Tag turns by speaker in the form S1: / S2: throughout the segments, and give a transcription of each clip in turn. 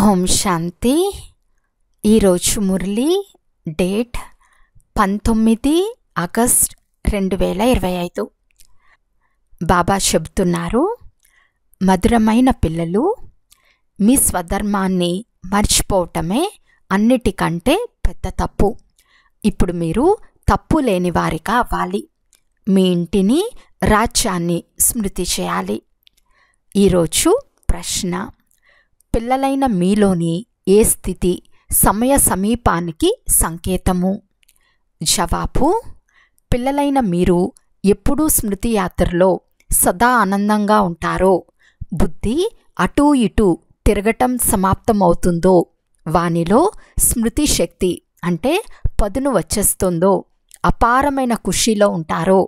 S1: ఓం శాంతి. ఈరోజు Murali date 19 August 2025. బాబా చెబుతున్నారు, మధురమైన పిల్లలు, మీ స్వధర్మాన్ని మర్చిపోవటమే అన్నిటికంటే పెద్ద తప్పు. ఇప్పుడు మీరు తప్పు లేని వారిగా అవ్వాలి. మీ ఇంటిని, రాజ్యాన్ని స్మృతి చేయాలి. ఈరోజు ప్రశ్న: పిల్లలైన మీలోని ఏ స్థితి సమయ సమీపానికి సంకేతము? జవాబు: పిల్లలైన మీరు ఎప్పుడూ స్మృతి యాత్రలో సదా ఆనందంగా ఉంటారో, బుద్ధి అటూ ఇటూ తిరగటం సమాప్తమవుతుందో, వానిలో స్మృతి శక్తి అంటే పదును వచ్చేస్తుందో, అపారమైన ఖుషీలో ఉంటారో,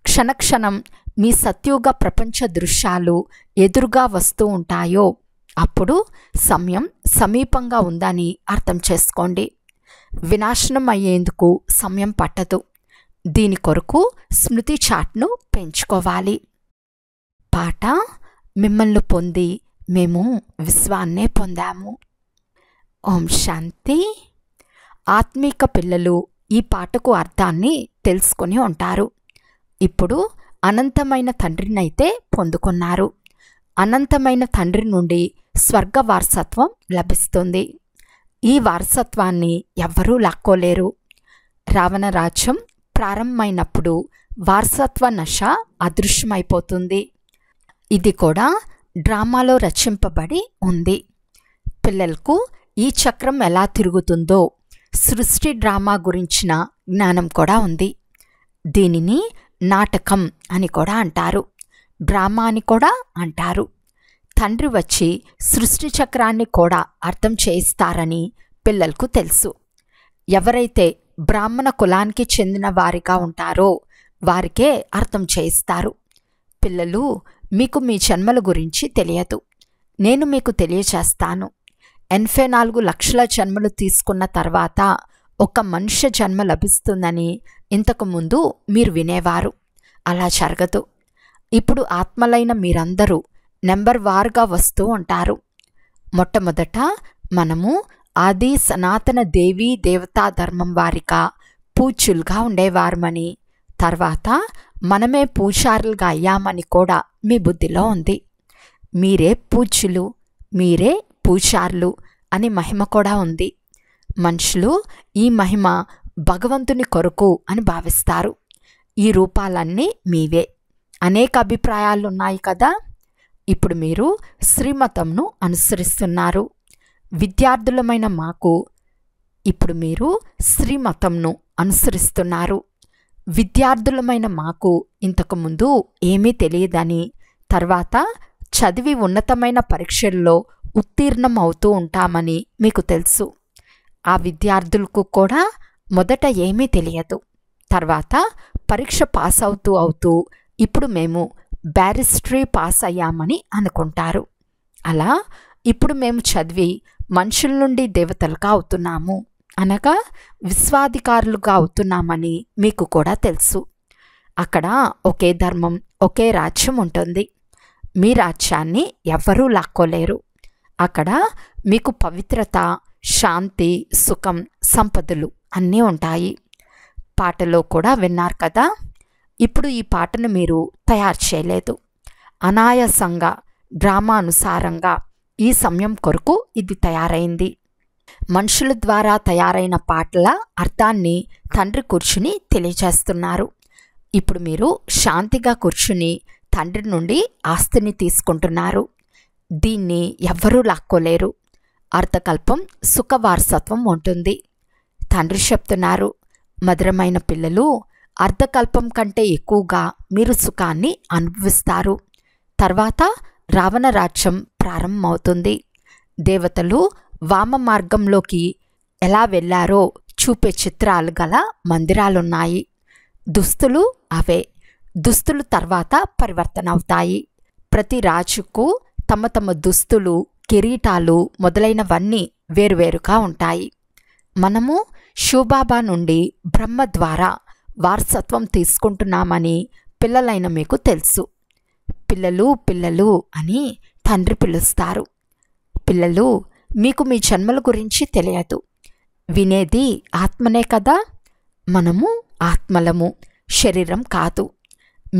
S1: క్షణక్షణం మీ సత్యుగ ప్రపంచ దృశ్యాలు ఎదురుగా వస్తూ ఉంటాయో, అప్పుడు సమయం సమీపంగా ఉందని అర్థం చేసుకోండి. వినాశనం అయ్యేందుకు సమయం పట్టదు. దీని కొరకు స్మృతి చాట్ను పెంచుకోవాలి. పాట: మిమ్మల్ని పొంది మేము విశ్వాన్నే పొందాము. ఓం శాంతి. ఆత్మీక పిల్లలు ఈ పాటకు అర్థాన్ని తెలుసుకొని ఉంటారు. ఇప్పుడు అనంతమైన తండ్రినైతే పొందుకున్నారు. అనంతమైన తండ్రి నుండి స్వర్గ వారసత్వం లభిస్తుంది. ఈ వారసత్వాన్ని ఎవ్వరూ లాక్కోలేరు. రావణ రాజ్యం ప్రారంభమైనప్పుడు వారసత్వ నశ అదృశ్యమైపోతుంది. ఇది కూడా డ్రామాలో రచింపబడి ఉంది. పిల్లలకు ఈ చక్రం ఎలా తిరుగుతుందో సృష్టి డ్రామా గురించిన జ్ఞానం కూడా ఉంది. దీనిని నాటకం అని కూడా అంటారు, డ్రామా అని కూడా అంటారు. తండ్రి వచ్చి సృష్టి చక్రాన్ని కూడా అర్థం చేయిస్తారని పిల్లలకు తెలుసు. ఎవరైతే బ్రాహ్మణ కులానికి చెందిన వారిగా ఉంటారో వారికే అర్థం చేయిస్తారు. పిల్లలు, మీకు మీ జన్మల గురించి తెలియదు. నేను మీకు తెలియచేస్తాను. 84 లక్షల జన్మలు తీసుకున్న తర్వాత ఒక మనుష్య జన్మ లభిస్తుందని ఇంతకుముందు మీరు వినేవారు. అలా జరగదు. ఇప్పుడు ఆత్మలైన మీరందరూ నెంబర్ వారుగా వస్తూ ఉంటారు. మొట్టమొదట మనము ఆది సనాతన దేవీ దేవతా ధర్మం వారిగా పూజ్యులుగా ఉండేవారమని, తర్వాత మనమే పూజారులుగా అయ్యామని కూడా మీ బుద్ధిలో ఉంది. మీరే పూజ్యులు, మీరే పూజారులు అని మహిమ కూడా ఉంది. మనుషులు ఈ మహిమ భగవంతుని కొరకు అని భావిస్తారు. ఈ రూపాలన్నీ మీవే. అనేక అభిప్రాయాలున్నాయి కదా. ఇప్పుడు మీరు శ్రీమతంను అనుసరిస్తున్నారు. విద్యార్థులమైన మాకు ఇప్పుడు మీరు శ్రీమతంను అనుసరిస్తున్నారు. విద్యార్థులమైన మాకు ఇంతకుముందు ఏమీ తెలియదని, తర్వాత చదివి ఉన్నతమైన పరీక్షల్లో ఉత్తీర్ణం అవుతూ ఉంటామని మీకు తెలుసు. ఆ విద్యార్థులకు కూడా మొదట ఏమీ తెలియదు. తర్వాత పరీక్ష పాస్ అవుతూ ఇప్పుడు మేము బ్యారిస్టరీ పాస్ అయ్యామని అనుకుంటారు. అలా ఇప్పుడు మేము చదివి మనుషుల నుండి దేవతలుగా అవుతున్నాము, అనగా విశ్వాధికారులుగా అవుతున్నామని మీకు కూడా తెలుసు. అక్కడ ఒకే ధర్మం, ఒకే రాజ్యం ఉంటుంది. మీ రాజ్యాన్ని ఎవ్వరూ లాక్కోలేరు. అక్కడ మీకు పవిత్రత, శాంతి, సుఖం, సంపదలు అన్నీ ఉంటాయి. పాటలో కూడా విన్నారు కదా. ఇప్పుడు ఈ పాటను మీరు తయారు చేయలేదు. అనాయాసంగా డ్రామానుసారంగా ఈ సమయం కొరకు ఇది తయారైంది. మనుషుల ద్వారా తయారైన పాటల అర్థాన్ని తండ్రి కూర్చుని తెలియజేస్తున్నారు. ఇప్పుడు మీరు శాంతిగా కూర్చుని తండ్రి నుండి ఆస్తిని తీసుకుంటున్నారు. దీన్ని ఎవ్వరూ లాక్కోలేరు. అర్ధకల్పం సుఖవారసత్వం ఉంటుంది. తండ్రి చెప్తున్నారు, మధురమైన పిల్లలు, అర్ధకల్పం కంటే ఎక్కువగా మీరు సుఖాన్ని అనుభవిస్తారు. తర్వాత రావణ రాజ్యం ప్రారంభమవుతుంది. దేవతలు వామ మార్గంలోకి ఎలా వెళ్ళారో చూపే చిత్రాలు గల మందిరాలున్నాయి. దుస్తులు అవే. దుస్తులు తర్వాత పరివర్తన అవుతాయి. ప్రతి రాజుకు తమ తమ దుస్తులు, కిరీటాలు మొదలైనవన్నీ వేరువేరుగా ఉంటాయి. మనము శివబాబా నుండి బ్రహ్మ ద్వారా వారసత్వం తీసుకుంటున్నామని పిల్లలైన మీకు తెలుసు. పిల్లలు పిల్లలు అని తండ్రి పిలుస్తారు. పిల్లలు, మీకు మీ జన్మల గురించి తెలియదు. వినేది ఆత్మనే కదా. మనము ఆత్మలము, శరీరం కాదు.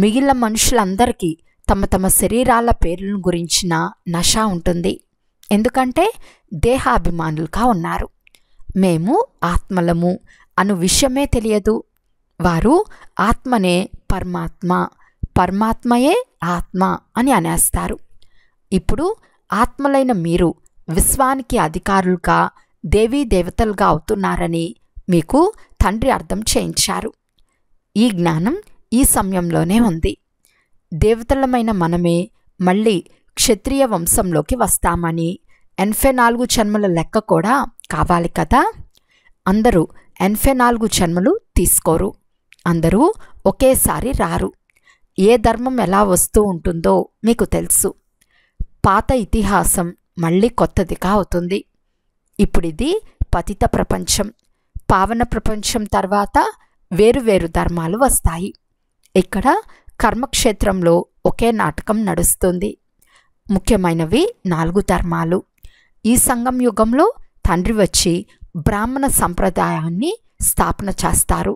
S1: మిగిలిన మనుషులందరికీ తమ తమ శరీరాల పేర్లను గురించిన నశ ఉంటుంది. ఎందుకంటే దేహాభిమానులుగా ఉన్నారు. మేము ఆత్మలము అను విషయమే తెలియదు. వారు ఆత్మనే పరమాత్మ, పరమాత్మయే ఆత్మ అని అనేస్తారు. ఇప్పుడు ఆత్మలైన మీరు విశ్వానికి అధికారులుగా, దేవీ దేవతలుగా అవుతున్నారని మీకు తండ్రి అర్థం చేయించారు. ఈ జ్ఞానం ఈ సమయంలోనే ఉంది. దేవతలమైన మనమే మళ్ళీ క్షత్రియ వంశంలోకి వస్తామని 84 జన్మల లెక్క కూడా కావాలి కదా. అందరూ 84 జన్మలు తీసుకోరు. అందరూ ఒకేసారి రారు. ఏ ధర్మం ఎలా వస్తూ ఉంటుందో మీకు తెలుసు. పాత ఇతిహాసం మళ్ళీ కొత్తదిగా అవుతుంది. ఇప్పుడిది పతిత ప్రపంచం. పావన ప్రపంచం తర్వాత వేరువేరు ధర్మాలు వస్తాయి. ఇక్కడ కర్మక్షేత్రంలో ఒకే నాటకం నడుస్తుంది. ముఖ్యమైనవి 4 ధర్మాలు. ఈ సంగం యుగంలో తండ్రి వచ్చి బ్రాహ్మణ సంప్రదాయాన్ని స్థాపన చేస్తారు.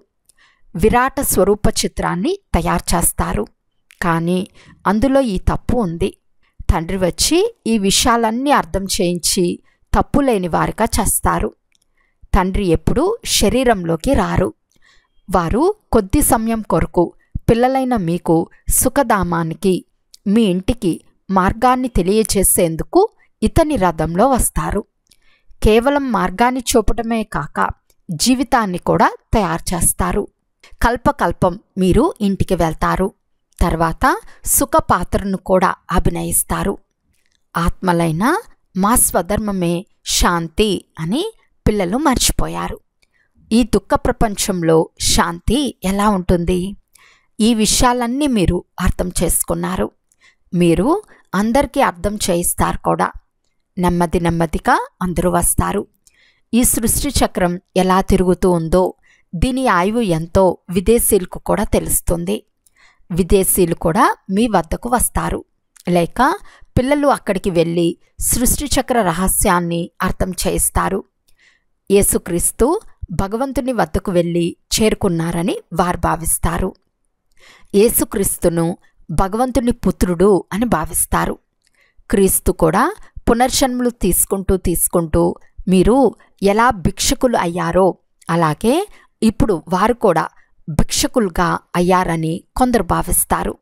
S1: విరాట స్వరూప చిత్రాన్ని తయారు చేస్తారు. కానీ అందులో ఈ తప్పు ఉంది. తండ్రి వచ్చి ఈ విషయాలన్నీ అర్థం చేయించి తప్పు లేని వారిగా చేస్తారు. తండ్రి ఎప్పుడూ శరీరంలోకి రారు. వారు కొద్ది సమయం కొరకు పిల్లలైన మీకు సుఖధామానికి, మీ ఇంటికి మార్గాన్ని తెలియచేసేందుకు ఇతని రథంలో వస్తారు. కేవలం మార్గాన్ని చూపటమే కాక జీవితాన్ని కూడా తయారు చేస్తారు. కల్పకల్పం మీరు ఇంటికి వెళ్తారు. తర్వాత సుఖపాత్రను కూడా అభినయిస్తారు. ఆత్మలైన మా స్వధర్మమే శాంతి అని పిల్లలు మర్చిపోయారు. ఈ దుఃఖ ప్రపంచంలో శాంతి ఎలా ఉంటుంది? ఈ విషయాలన్నీ మీరు అర్థం చేసుకున్నారు. మీరు అందరికీ అర్థం చేయిస్తారు కూడా. నెమ్మది నెమ్మదిగా అందరూ వస్తారు. ఈ సృష్టి చక్రం ఎలా తిరుగుతూ ఉందో, దీని ఆయువు ఎంతో విదేశీయులకు కూడా తెలుస్తుంది. విదేశీయులు కూడా మీ వద్దకు వస్తారు. లేక పిల్లలు అక్కడికి వెళ్ళి సృష్టి చక్ర రహస్యాన్ని అర్థం చేయిస్తారు. యేసుక్రీస్తు భగవంతుని వద్దకు వెళ్ళి చేరుకున్నారని వారు భావిస్తారు. యేసుక్రీస్తును భగవంతుని పుత్రుడు అని భావిస్తారు. క్రీస్తు కూడా పునర్జన్మలు తీసుకుంటూ మీరు ఎలా భిక్షకులు అయ్యారో అలాగే ఇప్పుడు వారు కూడా భిక్షకులుగా అయ్యారని కొందరు భావిస్తారు.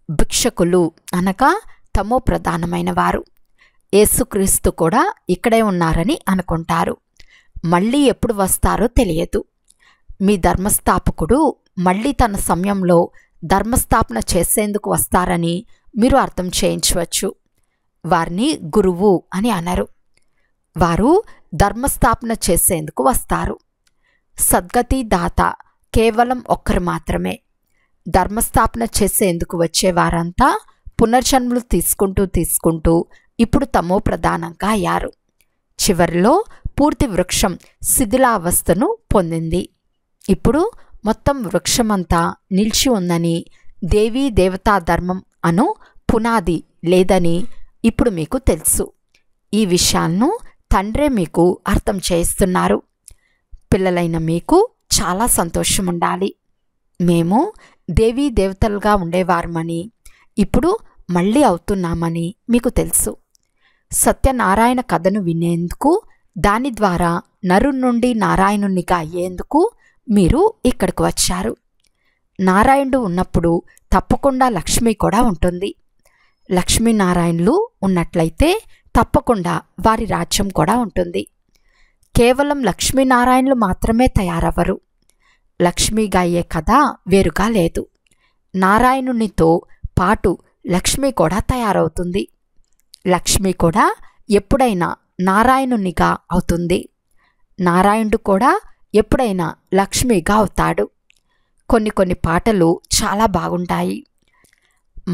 S1: భిక్షకులు అనగా తమో ప్రధానమైన వారు. యేసుక్రీస్తు కూడా ఇక్కడే ఉన్నారని అనుకుంటారు. మళ్ళీ ఎప్పుడు వస్తారో తెలియదు. మీ ధర్మస్థాపకుడు మళ్ళీ తన సమయంలో ధర్మస్థాపన చేసేందుకు వస్తారని మీరు అర్థం చేయించవచ్చు. వారిని గురువు అని అనరు. వారు ధర్మస్థాపన చేసేందుకు వస్తారు. సద్గతి దాత కేవలం ఒక్కరు మాత్రమే. ధర్మస్థాపన చేసేందుకు వచ్చేవారంతా పునర్జన్మలు తీసుకుంటూ ఇప్పుడు తమో ప్రధానంగా అయ్యారు. చివరిలో పూర్తి వృక్షం శిథిలావస్థను పొందింది. ఇప్పుడు మొత్తం వృక్షమంతా నిలిచి ఉందని, దేవీ దేవతా ధర్మం అను పునాది లేదని ఇప్పుడు మీకు తెలుసు. ఈ విషయాలను తండ్రే మీకు అర్థం చేయిస్తున్నారు. పిల్లలైన మీకు చాలా సంతోషం ఉండాలి. మేము దేవీ దేవతలుగా ఉండేవారమని ఇప్పుడు మళ్ళీ అవుతున్నామని మీకు తెలుసు. సత్యనారాయణ కథను వినేందుకు, దాని ద్వారా నరు నుండి నారాయణునిగా అయ్యేందుకు మీరు ఇక్కడికి వచ్చారు. నారాయణుడు ఉన్నప్పుడు తప్పకుండా లక్ష్మి కూడా ఉంటుంది. లక్ష్మీనారాయణులు ఉన్నట్లయితే తప్పకుండా వారి రాజ్యం కూడా ఉంటుంది. కేవలం లక్ష్మీనారాయణులు మాత్రమే తయారవ్వరు. లక్ష్మిగా అయ్యే కథ వేరుగా లేదు. నారాయణునితో పాటు లక్ష్మి కూడా తయారవుతుంది. లక్ష్మి కూడా ఎప్పుడైనా నారాయణునిగా అవుతుంది. నారాయణుడు కూడా ఎప్పుడైనా లక్ష్మిగా అవుతాడు. కొన్ని పాటలు చాలా బాగుంటాయి.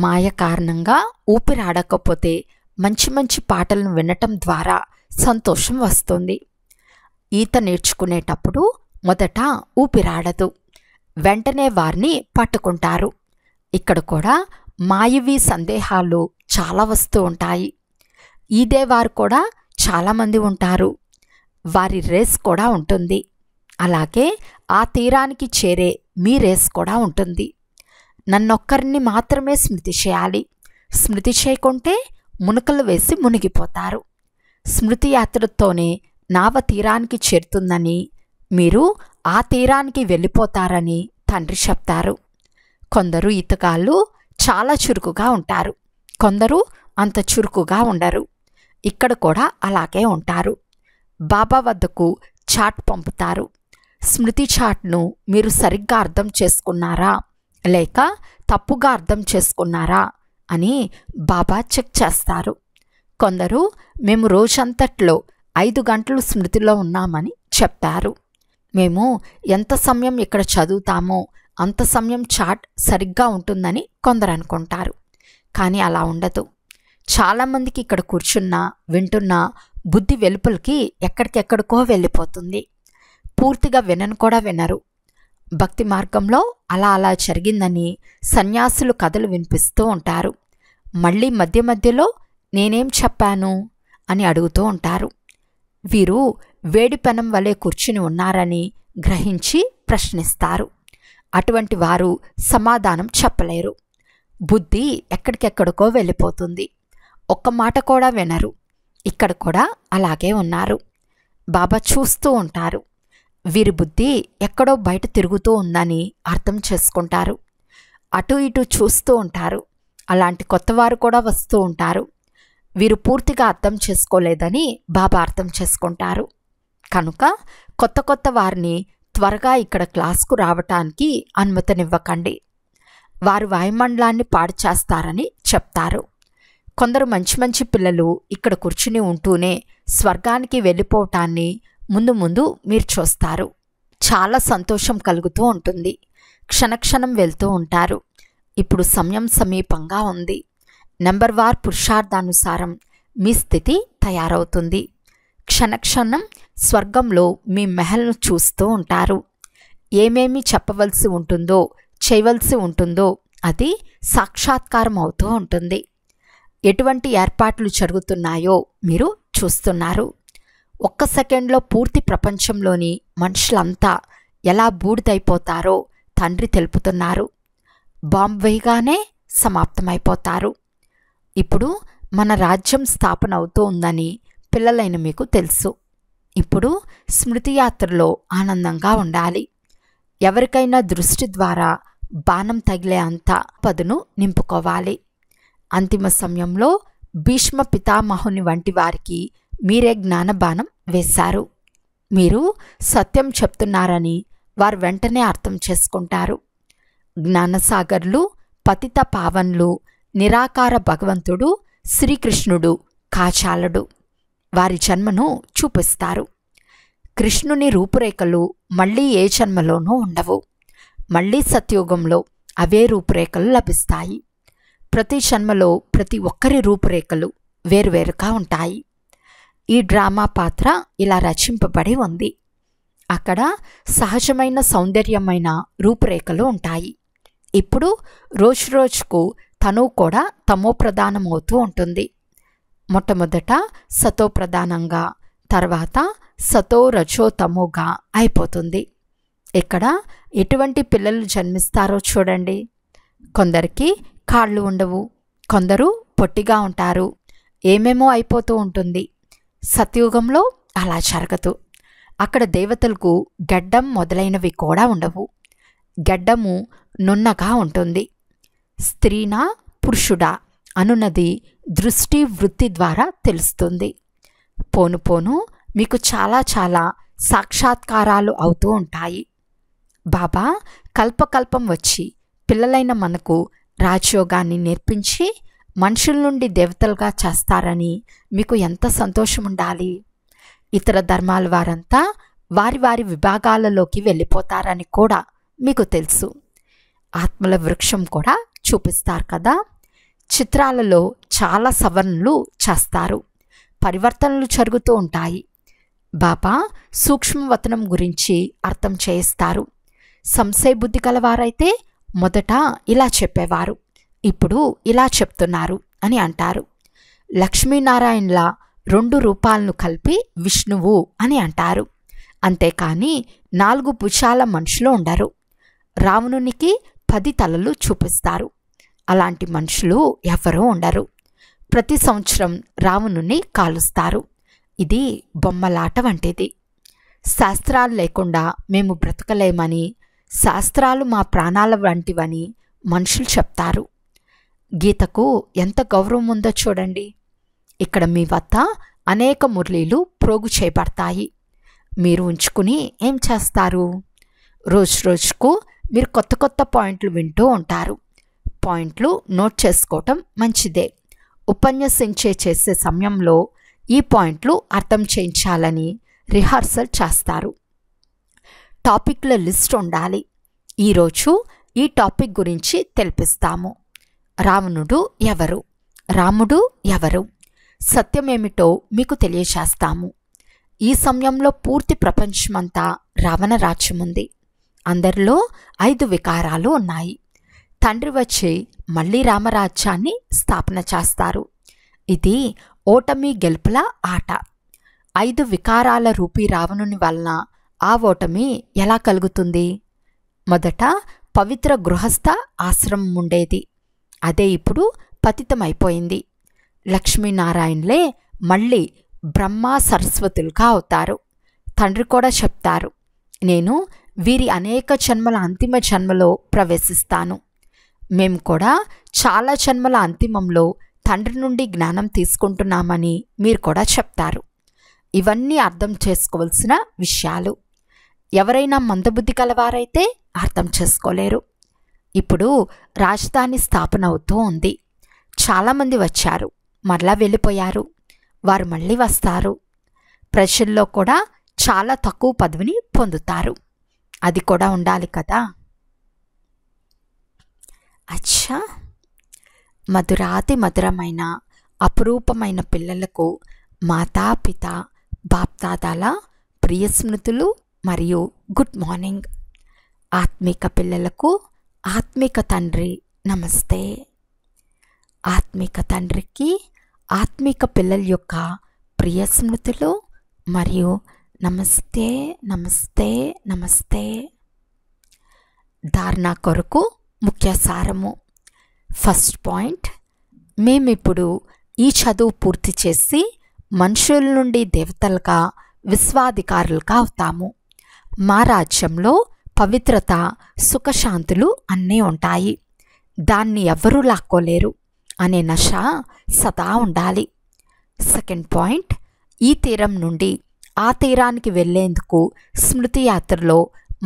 S1: మాయ కారణంగా ఊపిరాడకపోతే మంచి పాటలను వినటం ద్వారా సంతోషం వస్తుంది. ఈత నేర్చుకునేటప్పుడు మొదట ఊపిరాడదు, వెంటనే వారిని పట్టుకుంటారు. ఇక్కడ కూడా మాయవి సందేహాలు చాలా వస్తూ ఉంటాయి. ఈదేవారు కూడా చాలామంది ఉంటారు. వారి రేస్ కూడా ఉంటుంది. అలాగే ఆ తీరానికి చేరే మీ రేస్ కూడా ఉంటుంది. నన్నొక్కరిని మాత్రమే స్మృతి చేయాలి. స్మృతి చేయకుంటే మునకలు వేసి మునిగిపోతారు. స్మృతి యాత్రతోనే నావ తీరానికి చేరుతుందని, మీరు ఆ తీరానికి వెళ్ళిపోతారని తండ్రి చెప్తారు. కొందరు ఈతగాళ్ళు చాలా చురుకుగా ఉంటారు, కొందరు అంత చురుకుగా ఉండరు. ఇక్కడ కూడా అలాగే ఉంటారు. బాబా వద్దకు చాట్ పంపుతారు. స్మృతి చాట్ను మీరు సరిగ్గా అర్థం చేసుకున్నారా లేక తప్పుగా అర్థం చేసుకున్నారా అని బాబా చెక్ చేస్తారు. కొందరు మేము రోజంతట్లో 5 గంటలు స్మృతిలో ఉన్నామని చెప్తారు. మేము ఎంత సమయం ఇక్కడ చదువుతామో అంత సమయం చాట్ సరిగ్గా ఉంటుందని కొందరు అనుకుంటారు. కానీ అలా ఉండదు. చాలామందికి ఇక్కడ కూర్చున్నా వింటున్నా బుద్ధి వెలుపలికి ఎక్కడికెక్కడికో వెళ్ళిపోతుంది. పూర్తిగా వినను కూడా వినరు. భక్తి మార్గంలో అలా జరిగిందని సన్యాసులు కథలు వినిపిస్తూ ఉంటారు. మళ్ళీ మధ్య మధ్యలో నేనేం చెప్పాను అని అడుగుతూ ఉంటారు. వీరు వేడి పెనం వలె కూర్చుని ఉన్నారని గ్రహించి ప్రశ్నిస్తారు. అటువంటి వారు సమాధానం చెప్పలేరు. బుద్ధి ఎక్కడికెక్కడికో వెళ్ళిపోతుంది. ఒక్క మాట కూడా వినరు. ఇక్కడ కూడా అలాగే ఉన్నారు. బాబా చూస్తూ ఉంటారు. వీరి బుద్ధి ఎక్కడో బయట తిరుగుతూ ఉందని అర్థం చేసుకుంటారు. అటు ఇటు చూస్తూ ఉంటారు. అలాంటి కొత్తవారు కూడా వస్తూ ఉంటారు. వీరు పూర్తిగా అర్థం చేసుకోలేదని బాబా అర్థం చేసుకుంటారు. కనుక కొత్త వారిని త్వరగా ఇక్కడ క్లాస్కు రావటానికి అనుమతినివ్వకండి. వారు వాయుమండలాన్ని పాడు చేస్తారని చెప్తారు. కొందరు మంచి పిల్లలు ఇక్కడ కూర్చుని ఉంటూనే స్వర్గానికి వెళ్ళిపోవటాన్ని ముందు మీరు చూస్తారు. చాలా సంతోషం కలుగుతూ ఉంటుంది. క్షణక్షణం వెళ్తూ ఉంటారు. ఇప్పుడు సమయం సమీపంగా ఉంది. నెంబర్ వార్ పురుషార్థానుసారం మీ స్థితి తయారవుతుంది. క్షణక్షణం స్వర్గంలో మీ మెహల్ను చూస్తూ ఉంటారు. ఏమేమి చెప్పవలసి ఉంటుందో చేయవలసి ఉంటుందో అది సాక్షాత్కారం అవుతూ ఉంటుంది. ఎటువంటి ఏర్పాట్లు జరుగుతున్నాయో మీరు చూస్తున్నారు. ఒక్క సెకండ్లో పూర్తి ప్రపంచంలోని మనుషులంతా ఎలా బూడిదైపోతారో తండ్రి తెలుపుతున్నారు. బాంబు వేయగానే సమాప్తమైపోతారు. ఇప్పుడు మన రాజ్యం స్థాపన అవుతూ ఉందని పిల్లలైన మీకు తెలుసు. ఇప్పుడు స్మృతి యాత్రలో ఆనందంగా ఉండాలి. ఎవరికైనా దృష్టి ద్వారా బాణం తగిలే అంత పదును నింపుకోవాలి. అంతిమ సమయంలో భీష్మ పితామహుని వంటి వారికి మీరే జ్ఞానబాణం వేశారు. మీరు సత్యం చెప్తున్నారని వారు వెంటనే అర్థం చేసుకుంటారు. జ్ఞానసాగర్లు, పతిత పావన్లు, నిరాకార భగవంతుడు శ్రీకృష్ణుడు కాచాలడు వారి జన్మను చూపిస్తారు. కృష్ణుని రూపురేఖలు మళ్ళీ ఏ జన్మలోనూ ఉండవు. మళ్ళీ సత్యుగంలో అవే రూపురేఖలు లభిస్తాయి. ప్రతి జన్మలో ప్రతి ఒక్కరి రూపురేఖలు వేరువేరుగా ఉంటాయి. ఈ డ్రామా పాత్ర ఇలా రచింపబడి ఉంది. అక్కడ సహజమైన సౌందర్యమైన రూపురేఖలు ఉంటాయి. ఇప్పుడు రోజురోజుకు తను కూడా తమో ప్రధానమవుతూ ఉంటుంది. మొట్టమొదట సతో ప్రధానంగా, తర్వాత సతో రజో తమోగా అయిపోతుంది. ఇక్కడ ఎటువంటి పిల్లలు జన్మిస్తారో చూడండి. కొందరికి కాళ్ళు ఉండవు, కొందరు పొట్టిగా ఉంటారు, ఏమేమో అయిపోతూ ఉంటుంది. సత్యుగంలో అలా జరగదు. అక్కడ దేవతలకు గడ్డం మొదలైనవి కూడా ఉండవు. గడ్డము నున్నగా ఉంటుంది. స్త్రీనా పురుషుడా అనున్నది దృష్టి వృత్తి ద్వారా తెలుస్తుంది. పోను పోను మీకు చాలా సాక్షాత్కారాలు అవుతూ ఉంటాయి. బాబా కల్పకల్పం వచ్చి పిల్లలైన మనకు రాజయోగాన్ని నేర్పించి మనుషుల నుండి దేవతలుగా చేస్తారని మీకు ఎంత సంతోషం ఉండాలి. ఇతర ధర్మాల వారంతా వారి వారి విభాగాలలోకి వెళ్ళిపోతారని కూడా మీకు తెలుసు. ఆత్మల వృక్షం కూడా చూపిస్తారు కదా. చిత్రాలలో చాలా సవరణలు చేస్తారు, పరివర్తనలు జరుగుతూ ఉంటాయి. బాబా సూక్ష్మవతనం గురించి అర్థం చేయిస్తారు. సంశయ బుద్ధి కలవారైతే మొదట ఇలా చెప్పేవారు, ఇప్పుడు ఇలా చెప్తున్నారు అని అంటారు. లక్ష్మీనారాయణల 2 రూపాలను కలిపి విష్ణువు అని అంటారు. అంతేకాని 4 భుజాల మనుషులు ఉండరు. రావణునికి 10 తలలు చూపిస్తారు. అలాంటి మనుషులు ఎవరూ ఉండరు. ప్రతి సంవత్సరం రావణుని కాలుస్తారు. ఇది బొమ్మలాట వంటిది. శాస్త్రాలు లేకుండా మేము బ్రతకలేమని, శాస్త్రాలు మా ప్రాణాల వంటివని మనుషులు చెప్తారు. గీతకు ఎంత గౌరవం ఉందో చూడండి. ఇక్కడ మీ వద్ద అనేక మురళీలు ప్రోగు చేయబడతాయి. మీరు ఉంచుకుని ఏం చేస్తారు? రోజు రోజుకు మీరు కొత్త కొత్త పాయింట్లు వింటూ ఉంటారు. పాయింట్లు నోట్ చేసుకోవటం మంచిదే. చేసే సమయంలో ఈ పాయింట్లు అర్థం చేయించాలని రిహార్సల్ చేస్తారు. టాపిక్ల లిస్ట్ ఉండాలి. ఈరోజు ఈ టాపిక్ గురించి తెలిపిస్తాము. రావణుడు ఎవరు? రాముడు ఎవరు? సత్యమేమిటో మీకు తెలియచేస్తాము. ఈ సమయంలో పూర్తి ప్రపంచమంతా రావణ రాజ్యముంది. అందరిలో 5 వికారాలు ఉన్నాయి. తండ్రి వచ్చి మళ్ళీ రామరాజ్యాన్ని స్థాపన చేస్తారు. ఇది ఓటమి గెలుపుల ఆట. 5 వికారాల రూపీ రావణుని వలన ఆ ఓటమి ఎలా కలుగుతుంది? మొదట పవిత్ర గృహస్థ ఆశ్రమం ఉండేది. అదే ఇప్పుడు పతితమైపోయింది. లక్ష్మీనారాయణలే మళ్ళీ బ్రహ్మ సరస్వతులుగా అవుతారు. తండ్రి కూడా చెప్తారు, నేను వీరి అనేక జన్మల అంతిమ జన్మలో ప్రవేశిస్తాను. మేము కూడా చాలా జన్మల అంతిమంలో తండ్రి నుండి జ్ఞానం తీసుకుంటున్నామని మీరు కూడా చెప్తారు. ఇవన్నీ అర్థం చేసుకోవాల్సిన విషయాలు. ఎవరైనా మందబుద్ధి కలవారైతే అర్థం చేసుకోలేరు. ఇప్పుడు రాజధాని స్థాపన అవుతూ ఉంది. చాలామంది వచ్చారు, మరలా వెళ్ళిపోయారు. వారు మళ్ళీ వస్తారు. ప్రజల్లో కూడా చాలా తక్కువ పదవిని పొందుతారు. అది కూడా ఉండాలి కదా. అచ్చా, మధురాతి మధురమైన అపురూపమైన పిల్లలకు మాతాపిత బాప్దాదాల ప్రియ స్మృతులు మరియు గుడ్ మార్నింగ్. ఆత్మిక పిల్లలకు ఆత్మిక తండ్రి నమస్తే. ఆత్మిక తండ్రికి ఆత్మిక పిల్లల యొక్క ప్రియ స్మృతులు మరియు నమస్తే నమస్తే నమస్తే. ధారణ కొరకు ముఖ్య సారము. ఫస్ట్ పాయింట్, మేమిప్పుడు ఈ చదువు పూర్తి చేసి మనుషుల నుండి దేవతలుగా విశ్వాధికారులుగా అవుతాము. మా రాజ్యంలో పవిత్రత సుఖశాంతులు అన్నీ ఉంటాయి. దాన్ని ఎవ్వరూ లాక్కోలేరు అనే నశ సదా ఉండాలి. సెకండ్ పాయింట్, ఈ తీరం నుండి ఆ తీరానికి వెళ్ళేందుకు స్మృతి యాత్రలో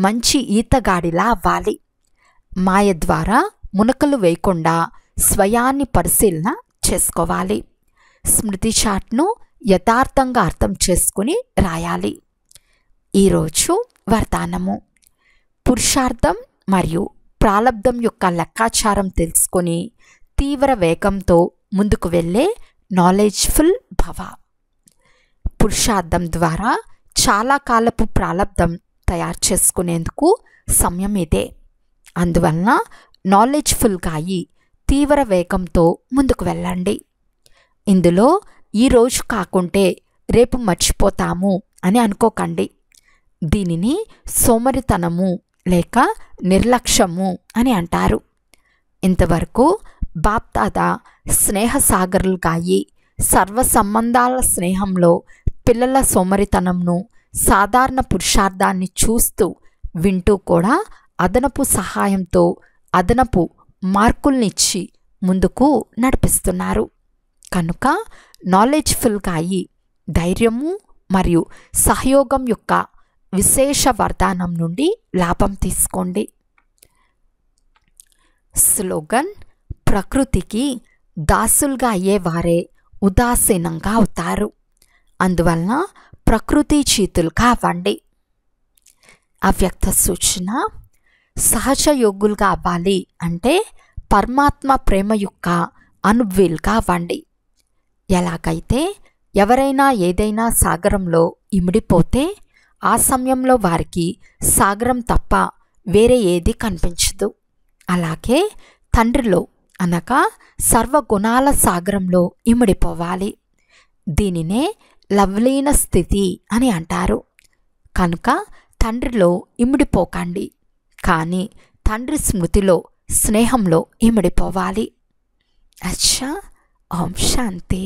S1: మంచి ఈతగాడిలా అవ్వాలి. మాయ ద్వారా మునకలు వేయకుండా స్వయాన్ని పరిశీలన చేసుకోవాలి. స్మృతి చాట్ను యథార్థంగా అర్థం చేసుకుని రాయాలి. ఈరోజు వరదానము. పురుషార్థం మరియు ప్రాలబ్ధం యొక్క లెక్కాచారం తెలుసుకొని తీవ్ర వేగంతో ముందుకు వెళ్ళే నాలెడ్జ్ఫుల్ భవ. పురుషార్థం ద్వారా చాలా కాలపు ప్రాలబ్ధం తయారు చేసుకునేందుకు సమయం ఇదే. అందువలన నాలెడ్జ్ఫుల్గా అయి తీవ్ర వేగంతో ముందుకు వెళ్ళండి. ఇందులో ఈరోజు కాకుంటే రేపు మర్చిపోతాము అని అనుకోకండి. దీనిని సోమరితనము లేక నిర్లక్ష్యము అని అంటారు. ఇంతవరకు బాప్దాదా స్నేహసాగరులుగా అయి సర్వ సంబంధాల స్నేహంలో పిల్లల సోమరితనంను, సాధారణ పురుషార్థాన్ని చూస్తూ వింటూ కూడా అదనపు సహాయంతో అదనపు మార్కుల్నిచ్చి ముందుకు నడిపిస్తున్నారు. కనుక నాలెడ్జ్ఫుల్గా అయి ధైర్యము మరియు సహయోగం యొక్క విశేష వరదానం నుండి లాభం తీసుకోండి. స్లోగన్. ప్రకృతికి దాసులుగా అయ్యేవారే ఉదాసీనంగా అవుతారు. అందువలన ప్రకృతి చేతులుగా అవ్వండి. అవ్యక్త సూచన. సహజ యోగులుగా అవ్వాలి అంటే పరమాత్మ ప్రేమ యొక్క అనుభూలుగా అవ్వండి. ఎలాగైతే ఎవరైనా ఏదైనా సాగరంలో ఇమిడిపోతే ఆ సమయంలో వారికి సాగరం తప్ప వేరే ఏది కనిపించదు. అలాగే తండ్రిలో అనగా సర్వగుణాల సాగరంలో ఇమిడిపోవాలి. దీనినే లవలీన స్థితి అని అంటారు. కనుక తండ్రిలో ఇమిడిపోకండి, కానీ తండ్రి స్మృతిలో, స్నేహంలో ఇమిడిపోవాలి. అచ్చా. ఓం శాంతి.